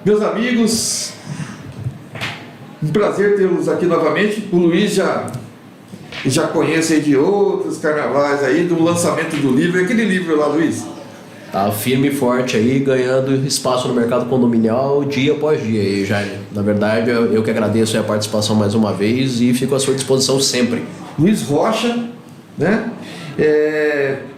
Meus amigos, um prazer tê-los aqui novamente. O Luiz já conhece aí de outros carnavais aí, do lançamento do livro. E aquele livro lá, Luiz? Tá firme e forte aí, ganhando espaço no mercado condominial dia após dia aí, Jaime. Na verdade, eu que agradeço a participação mais uma vez e fico à sua disposição sempre. Luiz Rocha, né?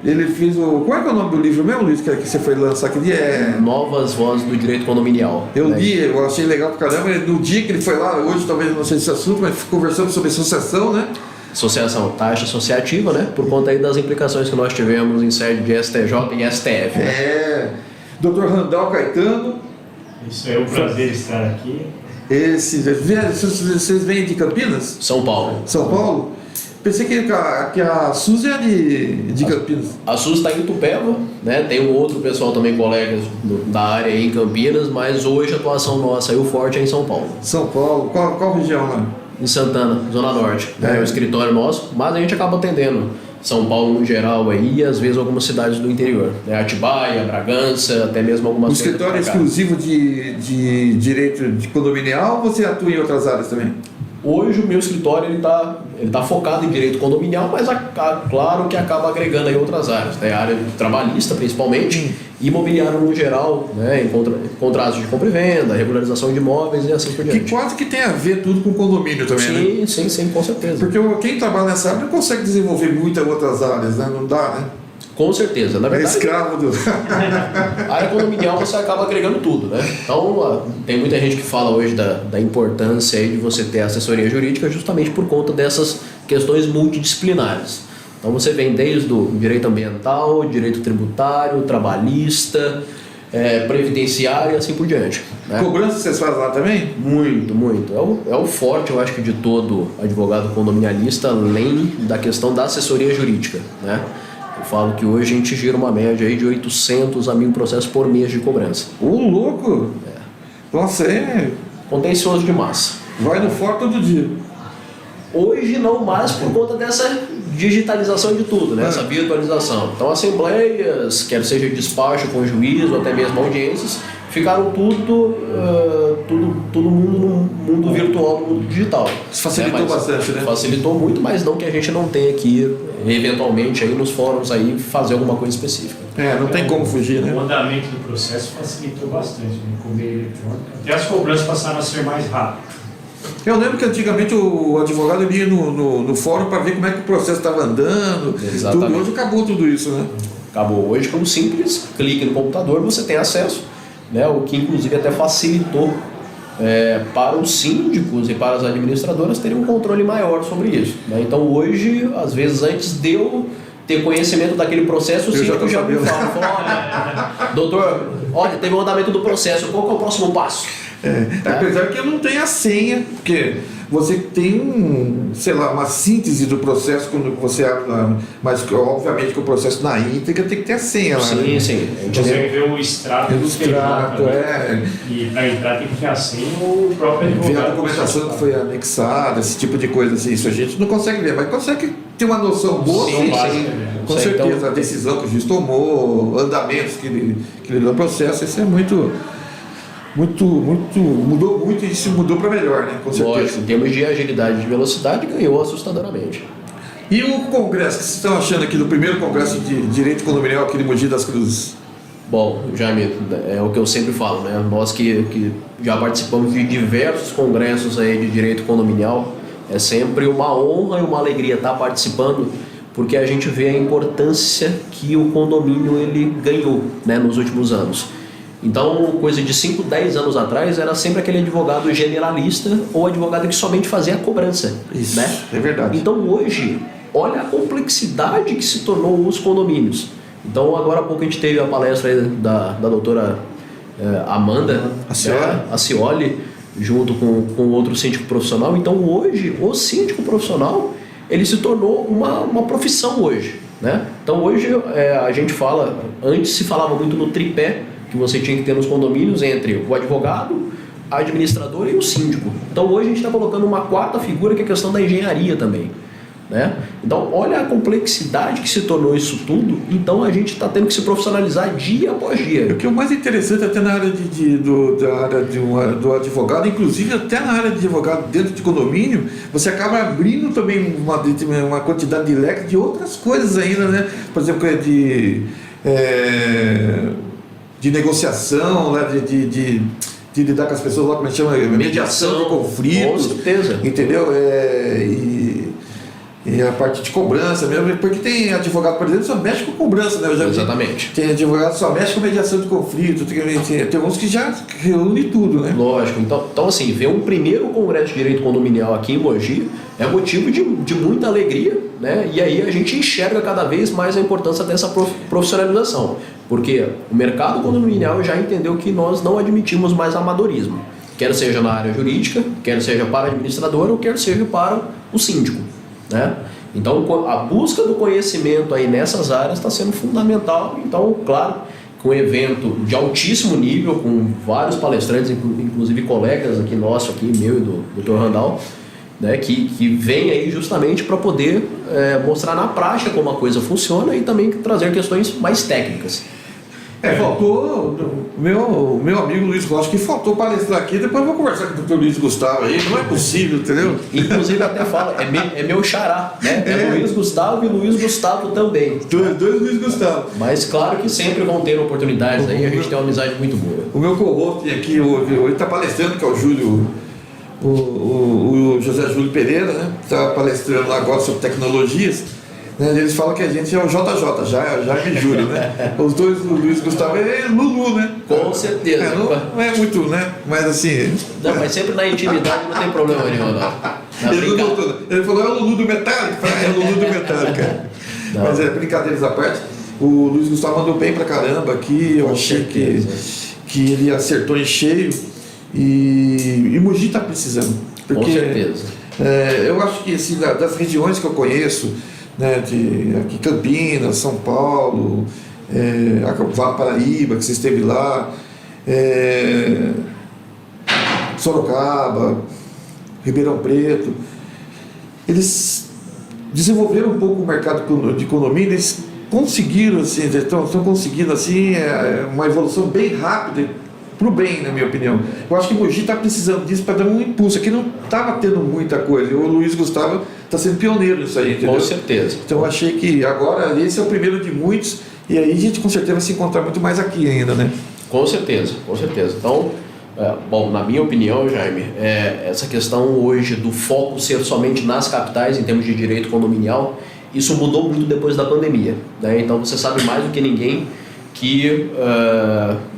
Ele fez o... Qual é que é o nome do livro mesmo, Luiz, que você foi lançar aquele dia? Novas Vozes do Direito Condominial. Eu né? li, eu achei legal pra caramba. No dia que ele foi lá, hoje talvez não seja esse assunto, mas conversando sobre associação, né? Associação, taxa associativa, né? Por conta aí das implicações que nós tivemos em sede de STJ e STF. Né? Dr. Randall Caetano. Isso é um prazer estar aqui. Vocês vêm de Campinas? São Paulo. São Paulo? Pensei que a Suzy é de Campinas. A SUS está em Itupeva, né? Tem um outro pessoal também, colegas da área aí em Campinas, mas hoje a atuação nossa aí, o forte é em São Paulo. São Paulo, qual região lá? Em Santana, Zona Norte, é o escritório nosso, mas a gente acaba atendendo São Paulo no geral aí e às vezes algumas cidades do interior, né? Atibaia, Bragança, até mesmo algumas... O escritório é exclusivo de direito de condominial ou você atua em outras áreas também? Hoje o meu escritório ele tá focado em direito condominial, mas claro que acaba agregando aí outras áreas, né? A área trabalhista principalmente, imobiliário no geral, né? Contratos de compra e venda, regularização de imóveis e assim por diante. Que quase que tem a ver tudo com condomínio também, né? Sim, com certeza. Porque quem trabalha nessa área não consegue desenvolver muitas outras áreas, né? Não dá, né? Com certeza, na verdade. É escravo do... A área condominial você acaba agregando tudo, né? Então, tem muita gente que fala hoje da importância aí de você ter assessoria jurídica justamente por conta dessas questões multidisciplinares. Então, você vem desde o direito ambiental, direito tributário, trabalhista, previdenciário e assim por diante. Né? Cobrança vocês fazem lá também? Muito. É o forte, eu acho que de todo advogado condominialista, além da questão da assessoria jurídica, né? Eu falo que hoje a gente gira uma média aí de 800 a 1000 processos por mês de cobrança. Ô, louco! Nossa, contencioso de massa. Vai no fórum todo dia. Hoje não mais por conta dessa digitalização de tudo, né? Essa virtualização. Então, assembleias, quer seja despacho com juízo, até mesmo audiências, ficaram tudo mundo no mundo virtual, no mundo digital. Isso facilitou bastante, né? Facilitou muito, mas não que a gente não tenha que ir, eventualmente, aí nos fóruns aí, fazer alguma coisa específica. Não tem como fugir, né? O andamento do processo facilitou bastante, né? Com o meio eletrônico. Até as cobranças passaram a ser mais rápidas. Eu lembro que antigamente o advogado ia no fórum para ver como é que o processo estava andando. Exatamente. Hoje acabou tudo isso, né? Acabou. Hoje, com um simples clique no computador, você tem acesso, né? O que inclusive até facilitou para os síndicos e para as administradoras terem um controle maior sobre isso, né? Então hoje, às vezes antes de eu ter conhecimento daquele processo, o síndico já me fala, olha, doutor, teve um andamento do processo, qual que é o próximo passo? Apesar que eu não tenho a senha, porque você tem uma síntese do processo quando você abre lá, mas obviamente que o processo na íntegra tem que ter a senha lá. Sim, né? sim. Você vê o extrato do extrato, E para entrar tem que ter a senha o próprio advogado. Ver a documentação que foi anexada, esse tipo de coisa assim, isso a gente não consegue ver, mas consegue ter uma noção boa. Sim. Com certeza, então, a decisão que o juiz tomou, andamentos que ele deu no processo, isso é mudou muito e isso mudou para melhor, né? Com certeza. Lógico, em termos de agilidade e de velocidade, ganhou assustadoramente. E o congresso, o que vocês estão achando aqui do primeiro congresso de direito condominial aqui de Mogi das Cruzes? Bom, Jaime, é o que eu sempre falo, né? Nós que já participamos de diversos congressos aí de direito condominial, é sempre uma honra e uma alegria estar participando, porque a gente vê a importância que o condomínio ele ganhou, né, nos últimos anos. Então, coisa de 5, 10 anos atrás, era sempre aquele advogado generalista ou advogado que somente fazia a cobrança. Isso, né? É verdade. Então, hoje, olha a complexidade que se tornou os condomínios. Então, agora há pouco a gente teve a palestra aí da doutora Amanda Acioli, junto com outro síndico profissional. Então, hoje, o síndico profissional, ele se tornou uma profissão hoje, né? Então, hoje, a gente fala, antes se falava muito no tripé, que você tinha que ter nos condomínios entre o advogado, a administradora e o síndico. Então hoje a gente está colocando uma quarta figura que é a questão da engenharia também. né? Então, olha a complexidade que se tornou isso tudo. Então, a gente está tendo que se profissionalizar dia após dia. O que é o mais interessante até na área do advogado, inclusive até na área de advogado dentro de condomínio, você acaba abrindo também uma quantidade de leque de outras coisas ainda, né? Por exemplo, de negociação, né? De lidar com as pessoas lá, como a gente chama, mediação de conflitos. Com certeza. Entendeu? E a parte de cobrança mesmo, porque tem advogado, por exemplo, só mexe com cobrança, né? Exatamente. Tem advogado que só mexe com mediação de conflito, tem uns que já reúne tudo, né? Lógico. Então assim, ver um primeiro congresso de direito condominial aqui em Mogi é motivo de muita alegria, né? E aí a gente enxerga cada vez mais a importância dessa profissionalização, porque o mercado condominial já entendeu que nós não admitimos mais amadorismo, quer seja na área jurídica, quer seja para a administradora ou quer seja para o síndico, né? Então a busca do conhecimento aí nessas áreas está sendo fundamental. Então, claro, com um evento de altíssimo nível, com vários palestrantes, inclusive colegas aqui nosso, meu e do Dr. Randall, né, que vem aí justamente para poder mostrar na prática como a coisa funciona e também trazer questões mais técnicas. Faltou o meu amigo Luiz Rocha, que faltou palestrar aqui, depois eu vou conversar com o Dr. Luiz Gustavo aí, não é possível, entendeu? Inclusive até fala, é meu xará, né? Luiz Gustavo e Luiz Gustavo também. Dois Luiz Gustavo. Mas claro que sempre vão ter oportunidades aí, a gente tem uma amizade muito boa. O meu co-host aqui, ele está palestrando, que é o Júlio, o José Júlio Pereira, né? Está palestrando lá agora sobre tecnologias. Eles falam que a gente é o JJ, Jaime Júlio, né? Os dois, o Luiz Gustavo é Lulu, né? Com certeza. Não é muito, né? Mas assim... Não, mas sempre na intimidade não tem problema nenhum, não. Ele falou, é o Lulu do Metallica. É o Lulu do Metallica. Mas brincadeiras à parte, o Luiz Gustavo mandou bem pra caramba aqui, eu achei que ele acertou em cheio e Mogi tá precisando. Porque, com certeza. Eu acho que assim, das regiões que eu conheço, né, aqui Campinas, São Paulo, Paraíba, que você esteve lá, Sorocaba, Ribeirão Preto, eles desenvolveram um pouco o mercado de condomínio, eles conseguiram, assim, estão conseguindo assim, uma evolução bem rápida para o bem, na minha opinião. Eu acho que Mogi está precisando disso para dar um impulso. Aqui não estava tendo muita coisa. O Luiz Gustavo está sendo pioneiro nisso aí, entendeu? Com certeza. Então eu achei que agora esse é o primeiro de muitos e aí a gente com certeza vai se encontrar muito mais aqui ainda, né? Com certeza, com certeza. Então, bom, na minha opinião, Jaime, essa questão hoje do foco ser somente nas capitais em termos de direito condominial, isso mudou muito depois da pandemia, né? Então você sabe mais do que ninguém que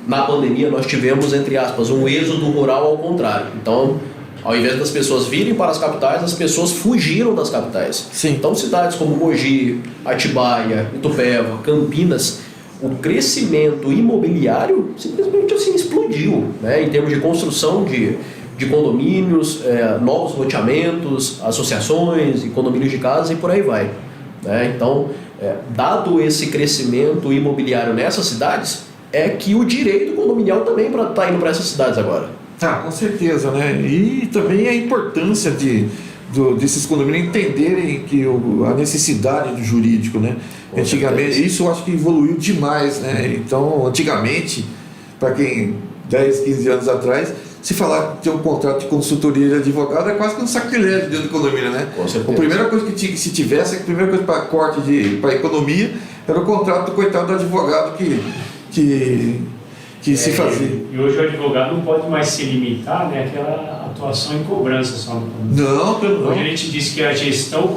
na pandemia nós tivemos, entre aspas, um êxodo rural ao contrário. Então, ao invés das pessoas virem para as capitais, as pessoas fugiram das capitais. Sim. Então, cidades como Mogi, Atibaia, Itupeva, Campinas, o crescimento imobiliário simplesmente assim explodiu, né? Em termos de construção de condomínios, novos loteamentos, associações e condomínios de casa e por aí vai, né? Então, dado esse crescimento imobiliário nessas cidades, é que o direito condominial também está indo para essas cidades agora. Com certeza, né? E também a importância desses condomínios entenderem que a necessidade do jurídico, né? Com antigamente, certeza. isso eu acho que evoluiu demais, né? Então, antigamente, para quem 10, 15 anos atrás, se falar de ter um contrato de consultoria de advogado é quase que um sacrilégio dentro do condomínio, né? Com certeza. A primeira coisa que se tivesse, a primeira coisa para corte para economia era o contrato do coitado do advogado que se fazia. E hoje o advogado não pode mais se limitar, né, àquela atuação em cobrança só no condomínio. Não. Hoje a gente diz que a gestão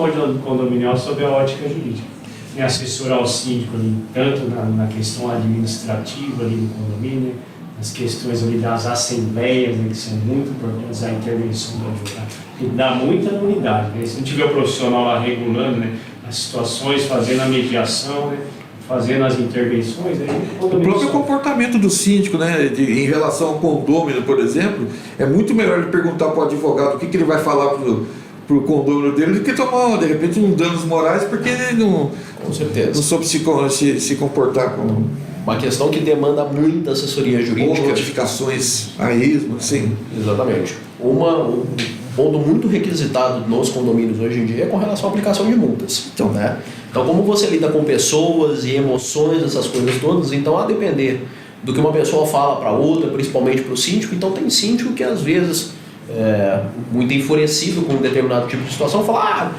condominial sob a ótica jurídica. Tem assessorar o síndico ali, tanto na questão administrativa ali do condomínio, as questões ali das assembleias, né, que são muito importantes, a intervenção do advogado. E dá muita unidade, né? Se não tiver o profissional lá regulando, né, as situações, fazendo a mediação, né, fazendo as intervenções, aí o próprio comportamento do síndico, né, em relação ao condômino, por exemplo, é muito melhor ele perguntar para o advogado o que ele vai falar para o condômino dele do que tomar, de repente, danos morais porque ele não, Com certeza. não soube se comportar uma questão que demanda muita assessoria Ou jurídica. notificações a esmo, sim. Exatamente. Um ponto muito requisitado nos condomínios hoje em dia é com relação à aplicação de multas. Então. Né? Então, como você lida com pessoas e emoções, essas coisas todas, então a depender do que uma pessoa fala para outra, principalmente para o síndico, então tem síndico que às vezes, muito enfurecido com um determinado tipo de situação, fala,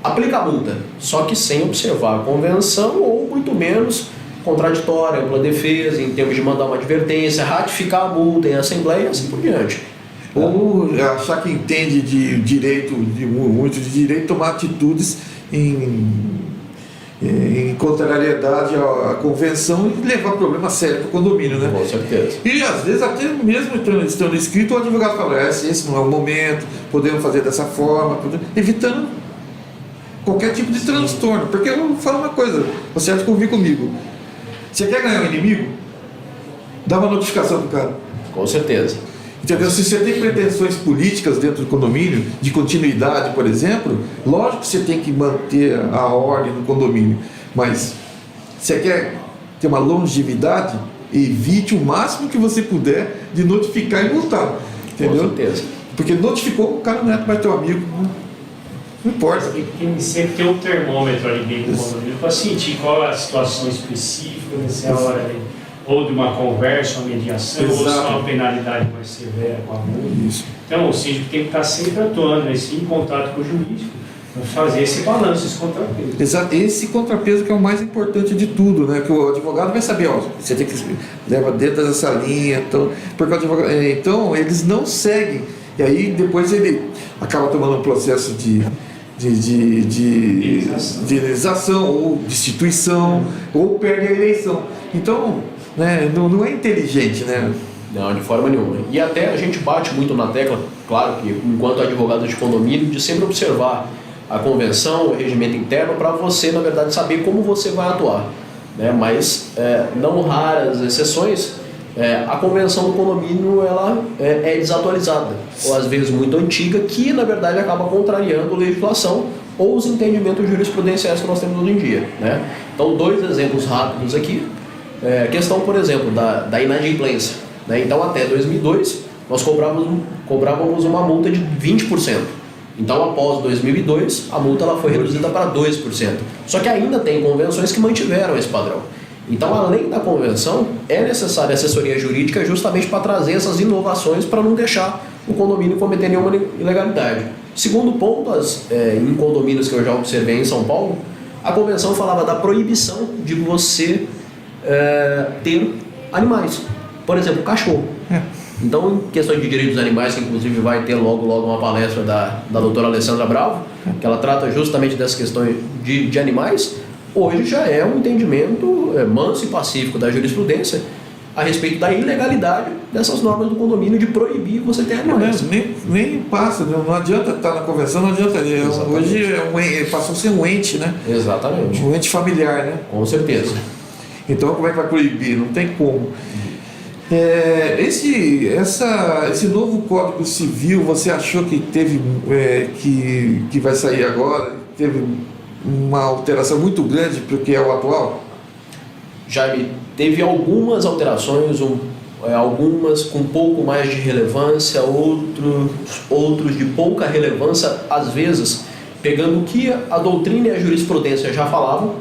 aplica a multa, só que sem observar a convenção ou muito menos contraditória, ampla defesa, em termos de mandar uma advertência, ratificar a multa em assembleia e assim por diante. Ou achar que entende de direito, muito de direito, tomar atitudes em contrariedade à convenção e levar problema sério para o condomínio, né? Com certeza. E às vezes até mesmo estando escrito, o advogado fala, esse não é o momento, podemos fazer dessa forma, evitando qualquer tipo de transtorno. Porque eu vou falar uma coisa, você há de convir comigo. Você quer ganhar um inimigo? Dá uma notificação pro cara. Com certeza. Entendeu? Se você tem pretensões políticas dentro do condomínio, de continuidade, por exemplo, lógico que você tem que manter a ordem no condomínio, mas você quer ter uma longevidade, evite o máximo que você puder de notificar e multar. Entendeu? Com certeza. Porque notificou, o cara não é mais teu amigo, não importa. Tem sempre ter um termômetro ali dentro do condomínio para sentir qual é a situação específica nessa hora ali. Ou de uma conversa, uma mediação, Exato. ou só uma penalidade mais severa com a multa. Isso. Então o síndico tem que estar sempre atuando, em contato com o jurídico, para fazer esse balanço, esse contrapeso. Exato, esse contrapeso que é o mais importante de tudo, né? Que o advogado vai saber, você tem que levar dentro dessa linha, então, porque o advogado, então eles não seguem, e aí depois ele acaba tomando um processo de indenização ou destituição, ou perde a eleição. Então, né, não é inteligente, né? Não, de forma nenhuma. E até a gente bate muito na tecla, claro que enquanto advogado de condomínio, de sempre observar a convenção, o regimento interno, para você, na verdade, saber como você vai atuar. Né? Mas, não raras exceções, a convenção do condomínio ela é desatualizada, ou às vezes muito antiga, que na verdade acaba contrariando a legislação ou os entendimentos jurisprudenciais que nós temos hoje em dia. Né? Então, 2 exemplos rápidos aqui. Questão, por exemplo, da inadimplência. Né? Então, até 2002, nós cobrávamos uma multa de 20%. Então, após 2002, a multa ela foi reduzida para 2%. Só que ainda tem convenções que mantiveram esse padrão. Então, além da convenção, é necessária assessoria jurídica justamente para trazer essas inovações para não deixar o condomínio cometer nenhuma ilegalidade. Segundo ponto, em condomínios que eu já observei em São Paulo, a convenção falava da proibição de você ter animais. Por exemplo, cachorro. Então, em questão de direitos dos animais, que inclusive vai ter logo uma palestra da doutora Alessandra Bravo, que ela trata justamente dessas questões de animais, hoje já é um entendimento manso e pacífico da jurisprudência a respeito da ilegalidade dessas normas do condomínio de proibir você ter animais. Nem passa, não adianta estar na convenção, não adianta. Hoje passou a ser um ente, né? Exatamente. Um ente familiar, né? Com certeza. Então, como é que vai proibir? Não tem como. Esse novo Código Civil, você achou que teve que vai sair agora? Teve uma alteração muito grande para o que é o atual? Jaime, teve algumas alterações, algumas com um pouco mais de relevância, outros de pouca relevância, às vezes pegando o que a doutrina e a jurisprudência já falavam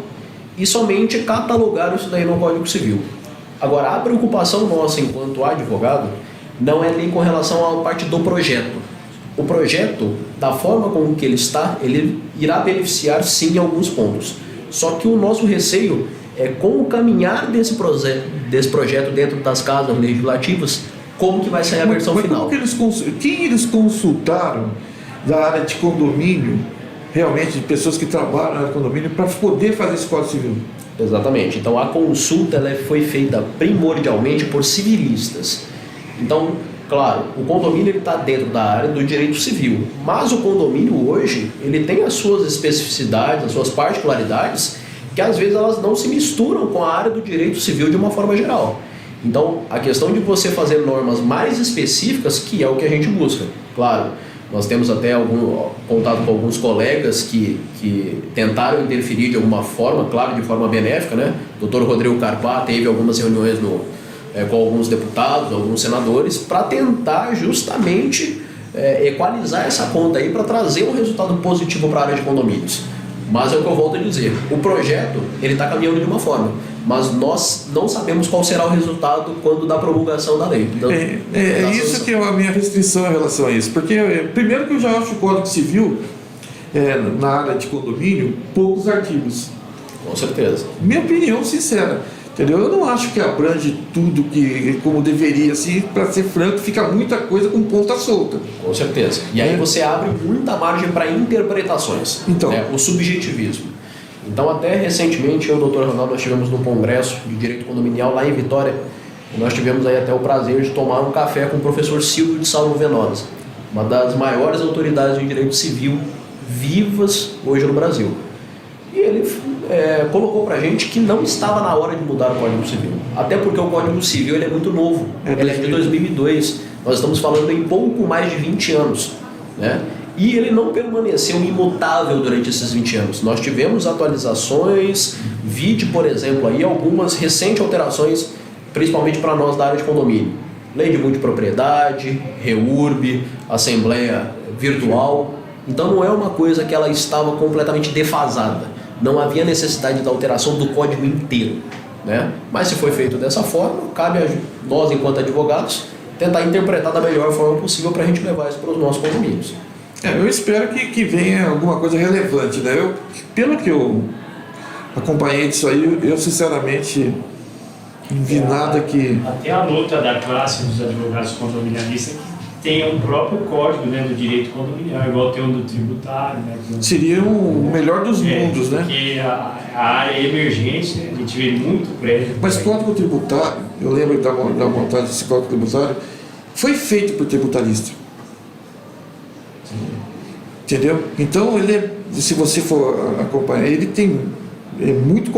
e somente catalogaram isso daí no Código Civil. Agora, a preocupação nossa enquanto advogado não é nem com relação à parte do projeto. O projeto, da forma como que ele está, ele irá beneficiar sim em alguns pontos. Só que o nosso receio é com o caminhar desse projeto dentro das casas legislativas, como que vai sair a versão final. Quem eles consultaram da área de condomínio, realmente, de pessoas que trabalham na área de condomínio, para poder fazer esse Código Civil? Exatamente. Então, a consulta ela foi feita primordialmente por civilistas. Então, claro, o condomínio está dentro da área do direito civil, mas o condomínio hoje ele tem as suas especificidades, as suas particularidades, que às vezes elas não se misturam com a área do direito civil de uma forma geral. Então, a questão de você fazer normas mais específicas, que é o que a gente busca. Claro, Nós temos até contato com alguns colegas que tentaram interferir de alguma forma, claro, de forma benéfica, né? O Dr. Rodrigo Carpá teve algumas reuniões com alguns deputados, alguns senadores, para tentar justamente equalizar essa conta aí, para trazer um resultado positivo para a área de condomínios. Mas é o que eu volto a dizer, o projeto ele está caminhando de uma forma, mas nós não sabemos qual será o resultado quando da promulgação da lei. Então, isso que é a minha restrição em relação a isso, porque primeiro que eu já acho o Código Civil, na área de condomínio, poucos artigos. Com certeza. Minha opinião sincera, entendeu? Eu não acho que abrange tudo como deveria, assim, para ser franco, fica muita coisa com ponta solta. Com certeza. E aí você abre muita margem para interpretações, então, o subjetivismo. Então, até recentemente, eu e o Dr. Ronaldo, nós estivemos no Congresso de Direito Condominial lá em Vitória, e nós tivemos aí até o prazer de tomar um café com o professor Silvio de Salvo Venosa, uma das maiores autoridades em direito civil vivas hoje no Brasil. E ele colocou pra gente que não estava na hora de mudar o Código Civil. Até porque o Código Civil ele é muito novo, ele é de 2002, nós estamos falando em pouco mais de 20 anos, né? E ele não permaneceu imutável durante esses 20 anos. Nós tivemos atualizações, vide, por exemplo, aí algumas recentes alterações, principalmente para nós da área de condomínio. Lei de multipropriedade, REURB, Assembleia Virtual. Então não é uma coisa que ela estava completamente defasada. Não havia necessidade da alteração do código inteiro, né? Mas se foi feito dessa forma, cabe a nós, enquanto advogados, tentar interpretar da melhor forma possível para a gente levar isso para os nossos condomínios. Eu espero que venha alguma coisa relevante, né? Pelo que eu acompanhei disso aí, eu sinceramente não vi nada que... Até a luta da classe dos advogados condominialistas que tem um próprio código, né, do direito condominial, igual tem o do tributário, né? Seria o melhor dos mundos, né? Porque a área emergente, né, a gente vê muito prédio. Mas código tributário, eu lembro da montagem desse código tributário, foi feito por tributarista. Entendeu? Então, se você for acompanhar, ele muito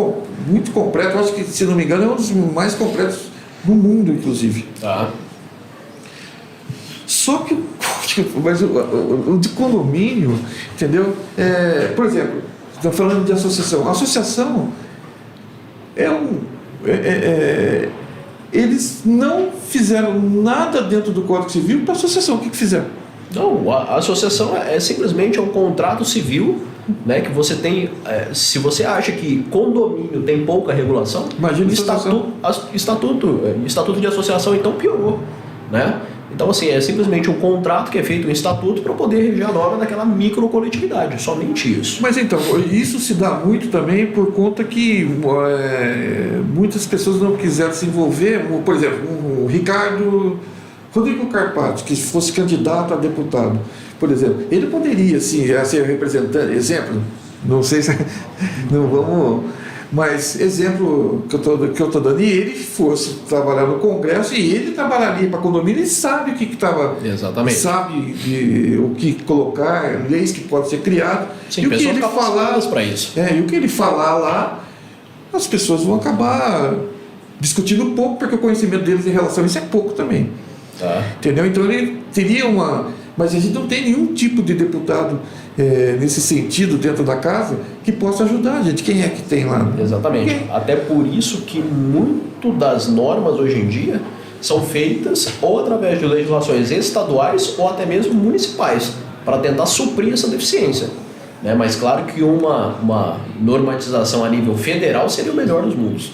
completo. Eu acho que, se não me engano, é um dos mais completos do mundo, inclusive. Tá. Só que mas o de condomínio, entendeu? Por exemplo, estão falando de associação. A associação eles não fizeram nada dentro do Código Civil para a associação. O que fizeram? Não, a associação é simplesmente um contrato civil, né, que você tem. Se você acha que condomínio tem pouca regulação, imagina estatuto de associação então piorou, né? Então, assim, é simplesmente um contrato que é feito, um estatuto, para poder reger a norma daquela microcoletividade, somente isso. Mas então, isso se dá muito também por conta que muitas pessoas não quiseram se envolver. Por exemplo, o Rodrigo Carpati, que fosse candidato a deputado, por exemplo, ele poderia, sim, ser representante, exemplo, não sei se... não vamos... Mas exemplo que eu estou dando, e ele fosse trabalhar no Congresso, e ele trabalharia para condomínio, ele sabe o que estava... Exatamente. Sabe o que colocar, leis que podem ser criadas. Sim, e o que ele falar para isso. E o que ele falar lá, as pessoas vão acabar discutindo pouco, porque o conhecimento deles em relação a isso é pouco também. Tá. Entendeu? Então ele teria uma... Mas a gente não tem nenhum tipo de deputado nesse sentido dentro da casa que possa ajudar a gente. Quem é que tem lá? Exatamente. Ninguém. Até por isso que muito das normas hoje em dia são feitas ou através de legislações estaduais ou até mesmo municipais, para tentar suprir essa deficiência, né? Mas claro que uma normatização a nível federal seria o melhor dos mundos.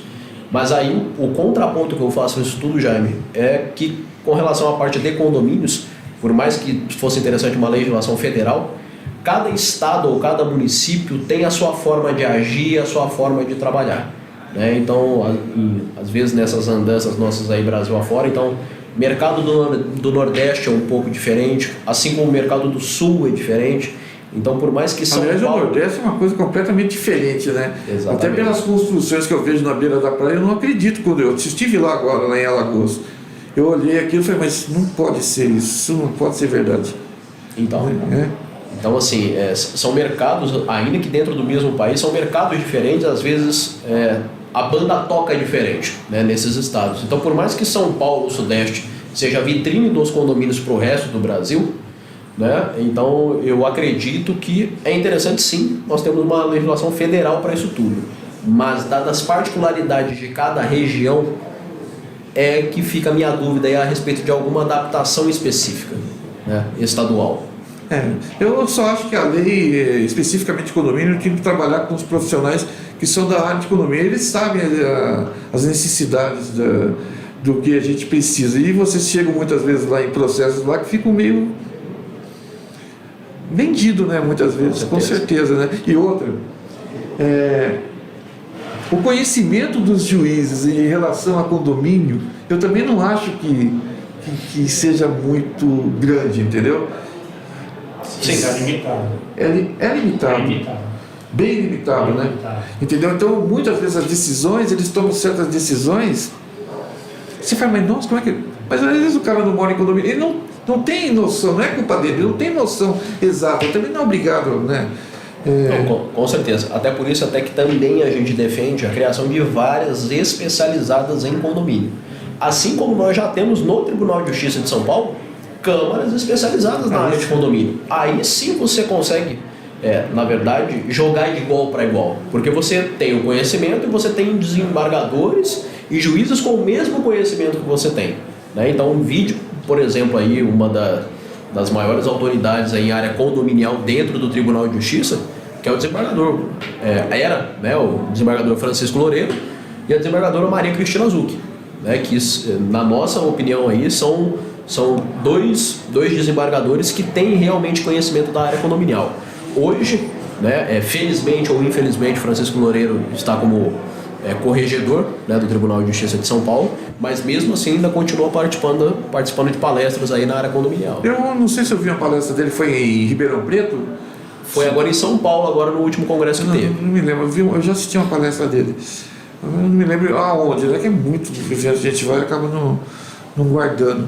Mas aí o contraponto que eu faço nisso tudo, Jaime, é que com relação à parte de condomínios, por mais que fosse interessante uma legislação federal, cada estado ou cada município tem a sua forma de agir, a sua forma de trabalhar, né? Então, às vezes nessas andanças nossas aí Brasil afora, então, o mercado do Nordeste é um pouco diferente, assim como o mercado do Sul é diferente. Então, por mais que São Paulo... Paulo... o Nordeste é uma coisa completamente diferente, né? Exatamente. Até pelas construções que eu vejo na beira da praia, eu não acredito. Quando eu estive lá agora, lá em Alagoas, eu olhei aquilo e falei, mas não pode ser isso não pode ser verdade. Então, assim, são mercados, ainda que dentro do mesmo país, são mercados diferentes, às vezes a banda toca diferente, né, nesses estados. Então, por mais que São Paulo, Sudeste, seja a vitrine dos condomínios para o resto do Brasil, né? Então eu acredito que é interessante, sim, nós temos uma legislação federal para isso tudo, mas dadas as particularidades de cada região é que fica a minha dúvida aí a respeito de alguma adaptação específica, né, estadual. Eu só acho que a lei, especificamente de condomínio, tem que trabalhar com os profissionais que são da área de economia. Eles sabem as necessidades do que a gente precisa. E vocês chegam muitas vezes lá em processos lá que ficam meio vendido, né? Muitas vezes, com certeza, né? E outra, o conhecimento dos juízes em relação a condomínio, eu também não acho que seja muito grande, entendeu? Sim, é limitado. É limitado. Bem limitado, né? Entendeu? Então, muitas vezes as decisões, eles tomam certas decisões. Você fala, mas nossa, como é que. Mas às vezes o cara não mora em condomínio, ele não tem noção, não é culpa dele, ele não tem noção exata, ele também não é obrigado, né? Com certeza. Até por isso, até que também a gente defende a criação de várias especializadas em condomínio. Assim como nós já temos no Tribunal de Justiça de São Paulo câmaras especializadas na área de condomínio. Aí sim você consegue, na verdade, jogar de igual para igual. Porque você tem o conhecimento e você tem desembargadores e juízes com o mesmo conhecimento que você tem, né? Então, um vídeo, por exemplo, aí, uma das maiores autoridades aí em área condominial dentro do Tribunal de Justiça, que é o desembargador, né, o desembargador Francisco Loureiro e a desembargadora Maria Cristina Zucchi, né, que, na nossa opinião, aí, são dois desembargadores que têm realmente conhecimento da área condominial. Hoje, né, felizmente ou infelizmente, Francisco Loureiro está como corregedor, né, do Tribunal de Justiça de São Paulo, mas mesmo assim ainda continua participando de palestras aí na área condominial. Eu não sei se eu vi uma palestra dele, foi em Ribeirão Preto? Foi agora em São Paulo, agora no último congresso que teve. Não me lembro, eu já assisti uma palestra dele. Eu não me lembro aonde, né? Que é muito, a gente vai e acaba não guardando.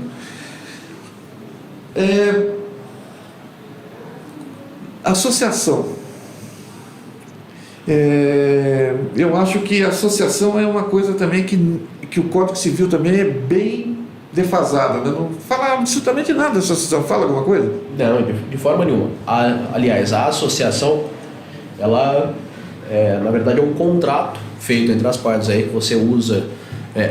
Associação. Eu acho que a associação é uma coisa também que o Código Civil também é bem defasada, né? Não fala absolutamente nada da associação. Fala alguma coisa? Não, de forma nenhuma. Aliás, a associação, ela na verdade é um contrato feito entre as partes aí, que você usa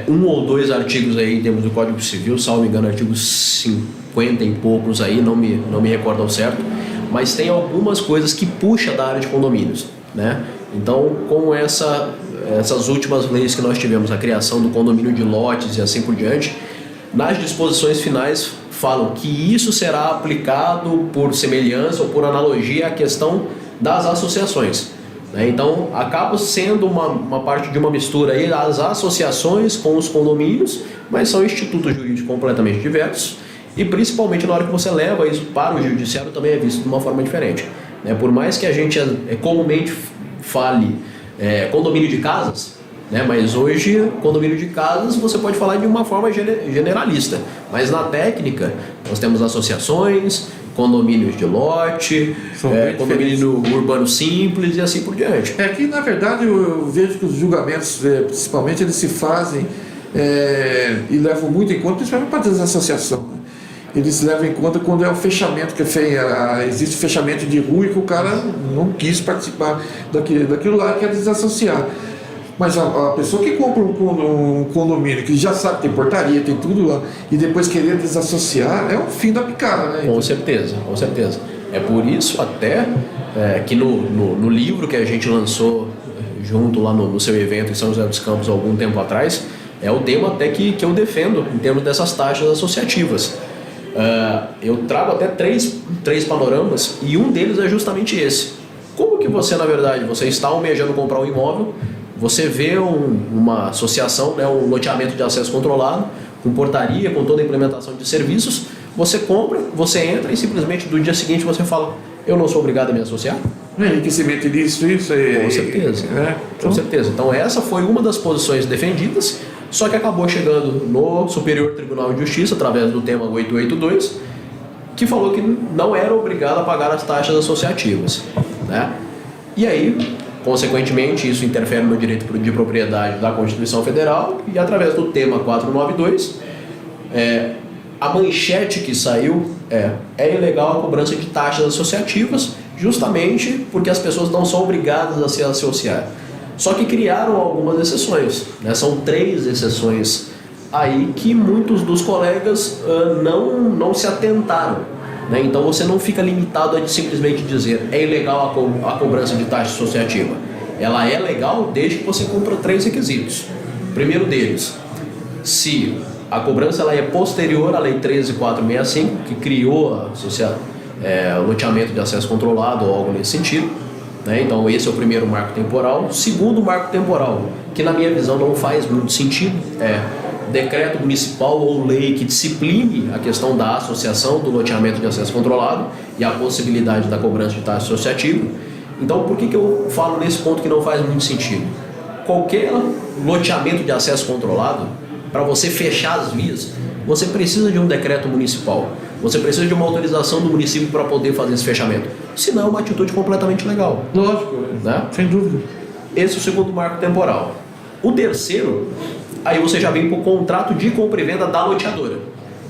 um ou dois artigos aí em termos do Código Civil, salvo me engano, artigos 50 e poucos aí, não me recordo ao certo, mas tem algumas coisas que puxa da área de condomínios, né? Então, com essas últimas leis que nós tivemos, a criação do condomínio de lotes e assim por diante, nas disposições finais falam que isso será aplicado por semelhança ou por analogia à questão das associações, né? Então, acaba sendo uma parte de uma mistura aí das associações com os condomínios, mas são institutos jurídicos completamente diversos e principalmente na hora que você leva isso para o judiciário também é visto de uma forma diferente, né? Por mais que a gente comumente fale condomínio de casas, né? Mas hoje, condomínio de casas, você pode falar de uma forma generalista. Mas na técnica, nós temos associações, condomínios de lote, condomínio urbano simples e assim por diante. Que, na verdade, eu vejo que os julgamentos, principalmente, eles se fazem e levam muito em conta, principalmente para a desassociação, né? Eles levam em conta quando é o fechamento, que existe fechamento de rua e que o cara não quis participar daquilo lá, quer desassociar. Mas a pessoa que compra um condomínio, que já sabe que tem portaria, tem tudo lá, e depois querer desassociar, é o fim da picada, né? Com certeza, com certeza. É por isso até que no livro que a gente lançou junto lá no seu evento em São José dos Campos há algum tempo atrás, é o tema até que eu defendo em termos dessas taxas associativas. Eu trago até três panoramas e um deles é justamente esse. Como que você, na verdade, você está almejando comprar um imóvel, você vê uma associação, né, um loteamento de acesso controlado, com portaria, com toda a implementação de serviços, você compra, você entra e simplesmente do dia seguinte você fala, eu não sou obrigado a me associar? Enriquecimento ilícito, isso aí. Com certeza. Com certeza. Então essa foi uma das posições defendidas, só que acabou chegando no Superior Tribunal de Justiça, através do tema 882, que falou que não era obrigado a pagar as taxas associativas, né? E aí, consequentemente, isso interfere no direito de propriedade da Constituição Federal e, através do tema 492, a manchete que saiu é ilegal a cobrança de taxas associativas, justamente porque as pessoas não são obrigadas a se associar. Só que criaram algumas exceções, né? São 3 exceções aí que muitos dos colegas não se atentaram, né? Então você não fica limitado a simplesmente dizer é ilegal a cobrança de taxa associativa. Ela é legal desde que você cumpra 3 requisitos. O primeiro deles, se a cobrança ela é posterior à Lei 13.465, que criou o loteamento de acesso controlado ou algo nesse sentido, né? Então esse é o primeiro marco temporal. O segundo marco temporal, que na minha visão não faz muito sentido, é decreto municipal ou lei que discipline a questão da associação do loteamento de acesso controlado e a possibilidade da cobrança de taxa associativa. Então por que eu falo nesse ponto que não faz muito sentido? Qualquer loteamento de acesso controlado, para você fechar as vias, você precisa de um decreto municipal. Você precisa de uma autorização do município para poder fazer esse fechamento. Senão é uma atitude completamente legal. Lógico, né? Sem dúvida. Esse é o segundo marco temporal. O terceiro, aí você já vem para o contrato de compra e venda da loteadora.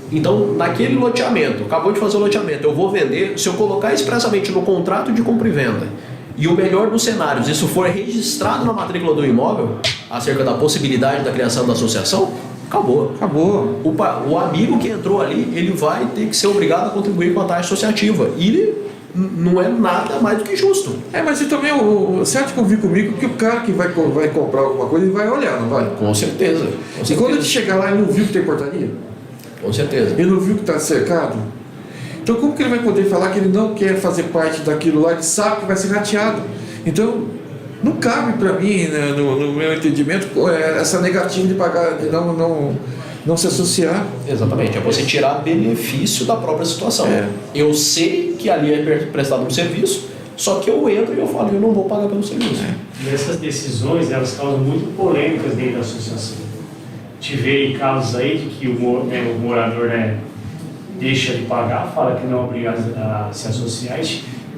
Então, naquele loteamento, acabou de fazer o loteamento, eu vou vender, se eu colocar expressamente no contrato de compra e venda, e o melhor dos cenários, isso for registrado na matrícula do imóvel, acerca da possibilidade da criação da associação, acabou. O amigo que entrou ali, ele vai ter que ser obrigado a contribuir com a taxa associativa. E não é nada mais do que justo. Mas e também você acha que eu vi comigo que o cara que vai comprar alguma coisa, ele vai olhar, não vai? Com certeza. E quando ele chegar lá, ele não viu que tem portaria? Com certeza. Ele não viu que está cercado? Então como que ele vai poder falar que ele não quer fazer parte daquilo lá, ele sabe que vai ser rateado? Então, não cabe para mim, né, no meu entendimento, essa negativa de pagar, de não se associar. Exatamente, é você tirar benefício da própria situação. Eu sei que ali é prestado um serviço, só que eu entro e eu falo, eu não vou pagar pelo serviço. E essas decisões, elas causam muito polêmicas dentro da associação. Tive casos aí de que o morador deixa de pagar, fala que não é obrigado a se associar,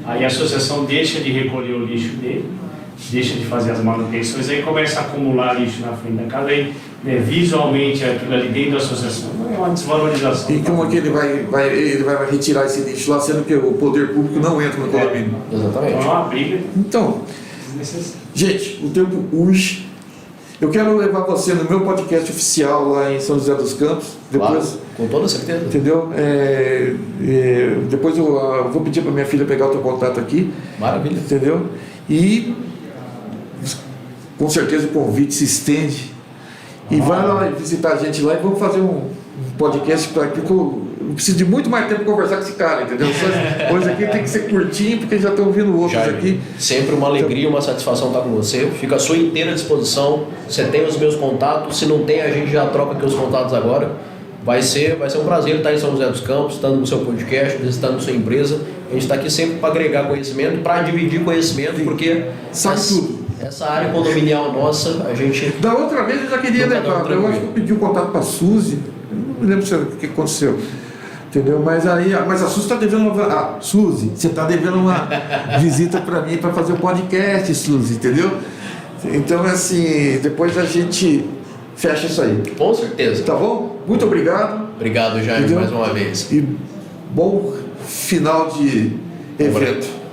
aí a associação deixa de recolher o lixo dele, deixa de fazer as manutenções, aí começa a acumular lixo na frente da casa, aí, visualmente aquilo ali dentro da associação é uma desvalorização. E como é que ele vai retirar esse lixo lá, sendo que o poder público não entra no condomínio? Exatamente. Então é uma briga. Então, gente, o tempo urge. Eu quero levar você no meu podcast oficial lá em São José dos Campos. Depois, claro, com toda certeza. Entendeu? Depois eu vou pedir para minha filha pegar o teu contato aqui. Maravilha. Entendeu? E com certeza o convite se estende. E vai lá visitar a gente lá e vamos fazer um podcast para que eu preciso de muito mais tempo para conversar com esse cara, entendeu? Hoje aqui tem que ser curtinho, porque já estão vindo outros aqui. Sempre uma alegria, uma satisfação estar com você. Fica à sua inteira disposição. Você tem os meus contatos. Se não tem, a gente já troca aqui os contatos agora. Vai ser um prazer estar em São José dos Campos, estando no seu podcast, visitando sua empresa. A gente está aqui sempre para agregar conhecimento, para dividir conhecimento, porque sabe tudo. Essa área condominial nossa, a gente... Da outra vez eu já queria levar, eu acho que eu pedi o contato para a Suzy, eu não me lembro o que aconteceu, entendeu? Mas a Suzy está devendo uma... Suzy, você está devendo uma visita para mim para fazer o podcast, Suzy, entendeu? Então, assim, depois a gente fecha isso aí. Com certeza. Tá bom? Muito obrigado. Obrigado, Jaime, mais uma vez. E bom final de evento.